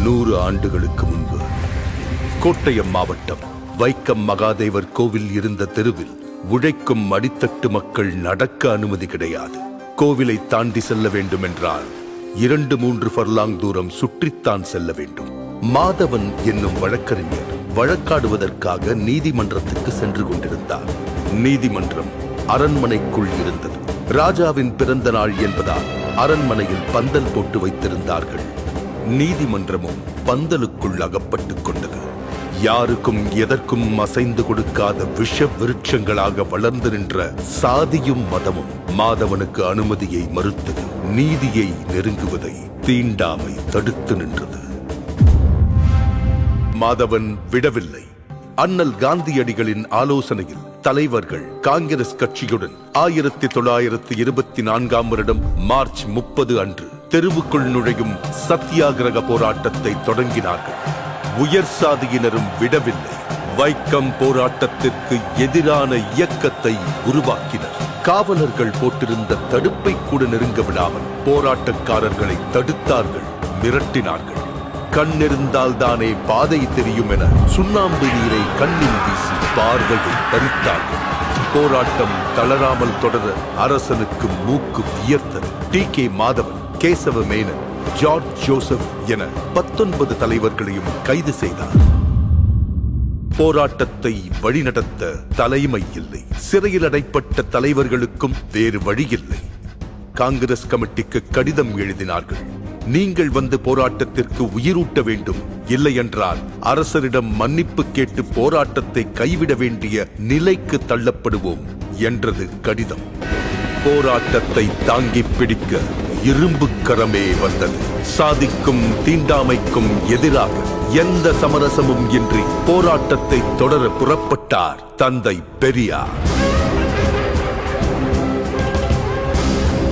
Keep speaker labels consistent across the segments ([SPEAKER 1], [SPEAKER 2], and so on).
[SPEAKER 1] 100 ஆண்டுகளுக்கு முன்பு கோட்டயம் மாவட்டம் வைக்கம் மகாதேவர் கோவில் இருந்த தெருவில் உழைக்கும் அடித்தட்டு மக்கள் நடக்க அனுமதி கிடையாது. கோவிலை தாண்டி செல்ல வேண்டும் என்றால் 2-3 ஃபர்லாங் தூரம் சுற்றித்தான் செல்ல வேண்டும். மாதவன் என்னும் வழக்கறிஞர் வழக்காடுவதற்காக நீதிமன்றத்துக்கு சென்று கொண்டிருந்தார். நீதிமன்றம் அரண்மனைக்குள் இருந்தது. ராஜாவின் பிறந்த நாள் என்பதால் அரண்மனையில் பந்தல் போட்டு வைத்திருந்தார்கள். நீதிமன்றமும் பந்தலுக்குள் அகப்பட்டுக் கொண்டது. யாருக்கும் எதற்கும் அசைந்து கொடுக்காத விஷ விருட்சங்களாக வளர்ந்து நின்ற சாதியும் மதமும் மாதவனுக்கு அனுமதியை மறுத்தது. நீதியை நெருங்குவதை தீண்டாமை தடுத்து நின்றது. மாதவன் விடவில்லை. அண்ணல் காந்தியடிகளின் ஆலோசனையில் தலைவர்கள் காங்கிரஸ் கட்சியுடன் 1924ஆம் வருடம் மார்ச் 30 அன்று தெருவுக்குள் நுழையும் சத்தியாகிரக போராட்டத்தை தொடங்கினார்கள். உயர் சாதியினரும் விடவில்லை. வைக்கம் போராட்டத்திற்கு எதிரான இயக்கத்தை உருவாக்கினர். காவலர்கள் போட்டிருந்த தடுப்பை கூட நெருங்க விடாமல் போராட்டக்காரர்களை தடுத்தார்கள், மிரட்டினார்கள். கண்ணிருந்தால் தானே பாதை தெரியும் என சுண்ணாம்பு நீரை கண்ணில் வீசி பார்வையை பறித்தார்கள். போராட்டம் தளராமல் தொடர அரசனுக்கு மூக்கு வியர்த்தது. டி.கே. மாதவன், கேசவ மேனன், ஜார்ஜ் ஜோசப் என 19 தலைவர்களையும் கைது செய்தார். போராட்டத்தை வழிநடத்த தலைமை இல்லை. சிறையில் அடைப்பட்ட தலைவர்களுக்கும் வேறு வழியில்லை. காங்கிரஸ் கமிட்டிக்கு கடிதம் எழுதினார்கள். நீங்கள் வந்து போராட்டத்திற்கு உயிரூட்ட வேண்டும், இல்லை என்றால் அரசரிடம் மன்னிப்பு கேட்டு போராட்டத்தை கைவிட வேண்டிய நிலைக்கு தள்ளப்படுவோம் என்றது கடிதம். போராட்டத்தை தாங்கி பிடிக்க இரும்பு கரமே வந்தது. சாதிக்கும் தீண்டாமைக்கும் எதிராக எந்த சமரசமும் இன்றி போராட்டத்தை தொடர புறப்பட்டார் தந்தை பெரியார்.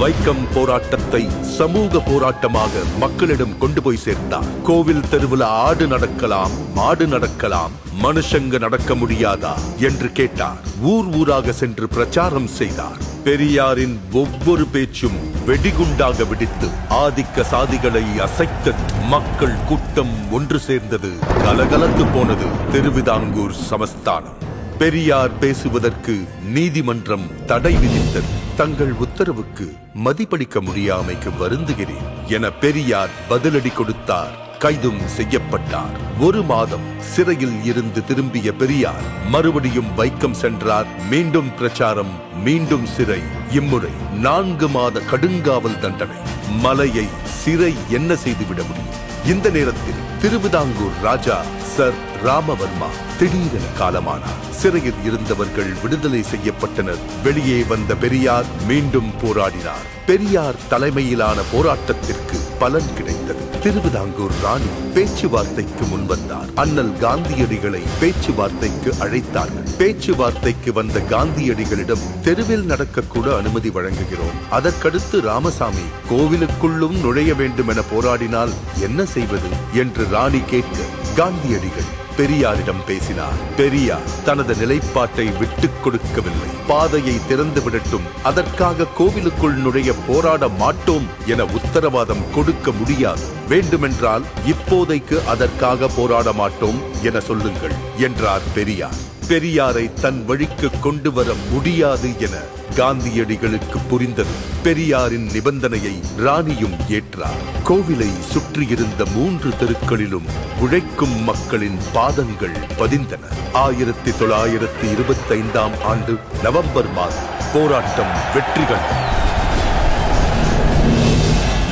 [SPEAKER 1] வைக்கம் போராட்டத்தை சமூக போராட்டமாக மக்களிடம் கொண்டு போய் சேர்த்தார். கோவில் தெருவில் ஆடு நடக்கலாம், மாடு நடக்கலாம், மனுஷங்க நடக்க முடியாதா என்று கேட்டார். ஊர் ஊராக சென்று பிரச்சாரம் செய்தார். பெரியாரின் ஒவ்வொரு பேச்சும் வெடிகுண்டாக வெடித்து ஆதிக்க சாதிகளை அசைத்தது. மக்கள் கூட்டம் ஒன்று சேர்ந்தது. கலகலத்து போனது திருவிதாங்கூர் சமஸ்தானம். பெரியார் பேசுவதற்கு நீதிமன்றம் தடை விதித்தது. தங்கள் உத்தரவுக்கு மதிப்பளிக்க முடியாமைக்கு வருந்துகிறேன் என பெரியார் பதிலடி கொடுத்தார். கைதும் செய்யப்பட்டார். 1 மாதம் சிறையில் இருந்து திரும்பிய பெரியார் மறுபடியும் வைக்கம் சென்றார். மீண்டும் பிரச்சாரம், மீண்டும் சிறை. இம்முறை 4 மாத கடுங்காவல் தண்டனை. மலையை சிறை என்ன செய்துவிட முடியும்? இந்த நேரத்தில் திருவிதாங்கூர் ராஜா சர் ராமவர்மா திடீரென காலமானார். சிறையில் இருந்தவர்கள் விடுதலை செய்யப்பட்டனர். வெளியே வந்த பெரியார் மீண்டும் போராடினார். பெரியார் தலைமையிலான போராட்டத்திற்கு பலன் கிடைத்தது. திருவிதாங்கூர் ராணி பேச்சுவார்த்தைக்கு முன்வந்தார். அண்ணல் காந்தியடிகளை பேச்சுவார்த்தைக்கு அழைத்தார்கள். பேச்சுவார்த்தைக்கு வந்த காந்தியடிகளிடம் தெருவில் நடக்கக்கூட அனுமதி வழங்குகிறோம், அதற்கடுத்து ராமசாமி கோவிலுக்குள்ளும் நுழைய வேண்டும் என போராடினால் என்ன செய்வது என்று ராணி கேட்க காந்தியடிகள் பெரியாரிடம் பேசினார். பெரியார் தனது நிலைப்பாட்டை விட்டுக் கொடுக்கவில்லை. பாதையை திறந்து விடட்டும், அதற்காக கோவிலுக்குள் நுழைய போராட மாட்டோம் என உத்தரவாதம் கொடுக்க முடியாது. வேண்டுமென்றால் இப்போதைக்கு அதற்காக போராட மாட்டோம் என சொல்லுங்கள் என்றார் பெரியார். பெரியாரை தன் வழிக்கு கொண்டு வர முடியாது என காந்தியடிகளுக்கு புரிந்தது. பெரியாரின் நிபந்தனையை ராணியும் ஏற்றார். கோவிலை சுற்றியிருந்த 3 தெருக்களிலும் உழைக்கும் மக்களின் பாதங்கள் பதிந்தன. 1925ஆம் ஆண்டு நவம்பர் மாதம் போராட்டம் வெற்றி கண்டது.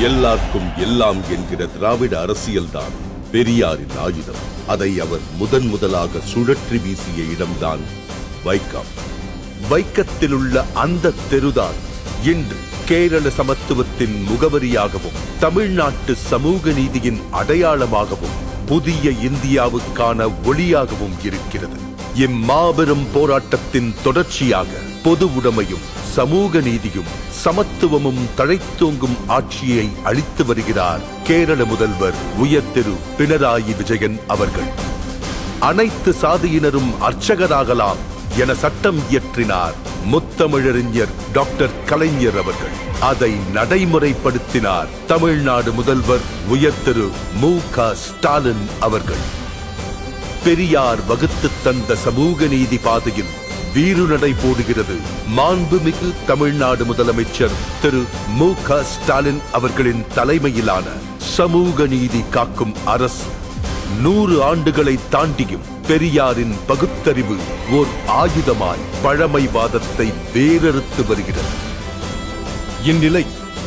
[SPEAKER 1] எல்லாருக்கும் எல்லாம் என்கிற திராவிட அரசியல்தான் பெரியாரின் ஆயுதம். அதை அவர் முதலாக சுழற்றி வீசிய இடம்தான் வைக்கம். வைக்கத்திலுள்ள அந்த தெருதான் இன்று கேரள சமத்துவத்தின் முகவரியாகவும் தமிழ்நாட்டு சமூக நீதியின் அடையாளமாகவும் புதிய இந்தியாவுக்கான ஒளியாகவும் இருக்கிறது. இம்மாபெரும் போராட்டத்தின் தொடர்ச்சியாக பொது உடைமையும் சமூக நீதியும் சமத்துவமும் தழைத்தோங்கும் ஆட்சியை அளித்து வருகிறார் கேரள முதல்வர் உயர் திரு பினராயி விஜயன் அவர்கள். அனைத்து சாதியினரும் அர்ச்சகராகலாம் என சட்டம் இயற்றினார் முத்தமிழறிஞர் டாக்டர் கலைஞர் அவர்கள். அதை நடைமுறைப்படுத்தினார் தமிழ்நாடு முதல்வர் உயர் திரு மு.க. ஸ்டாலின் அவர்கள். பெரியார் வகுத்து தந்த சமூக நீதி பாதையில் வீறுநடை போடுகிறது மாண்புமிகு தமிழ்நாடு முதலமைச்சர் திரு மு.க. ஸ்டாலின் அவர்களின் தலைமையிலான சமூக நீதி காக்கும் அரசு. 100 ஆண்டுகளை தாண்டியும் பெரியாரின் பகுத்தறிவு ஓர் ஆயுதமாய் பழமைவாதத்தை வேரறுத்து வருகிறது. இந்நிலை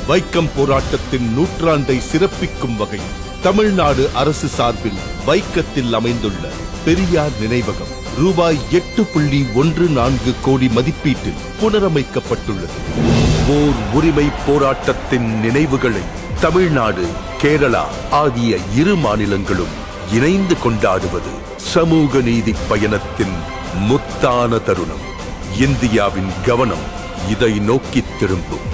[SPEAKER 1] வைக்கம் போராட்டத்தின் நூற்றாண்டை சிறப்பிக்கும் வகையில் தமிழ்நாடு அரசு சார்பில் வைக்கத்தில் அமைந்துள்ள பெரியார் நினைவகம் ரூபாய் 8.14 கோடி மதிப்பீட்டில் புனரமைக்கப்பட்டுள்ளது. ஓர் உரிமை போராட்டத்தின் நினைவுகளை தமிழ்நாடு, கேரளா ஆகிய 2 மாநிலங்களும் இணைந்து கொண்டாடுவது சமூக நீதி பயணத்தின் முத்தான தருணம். இந்தியாவின் கவனம் இதை நோக்கி திரும்பும்.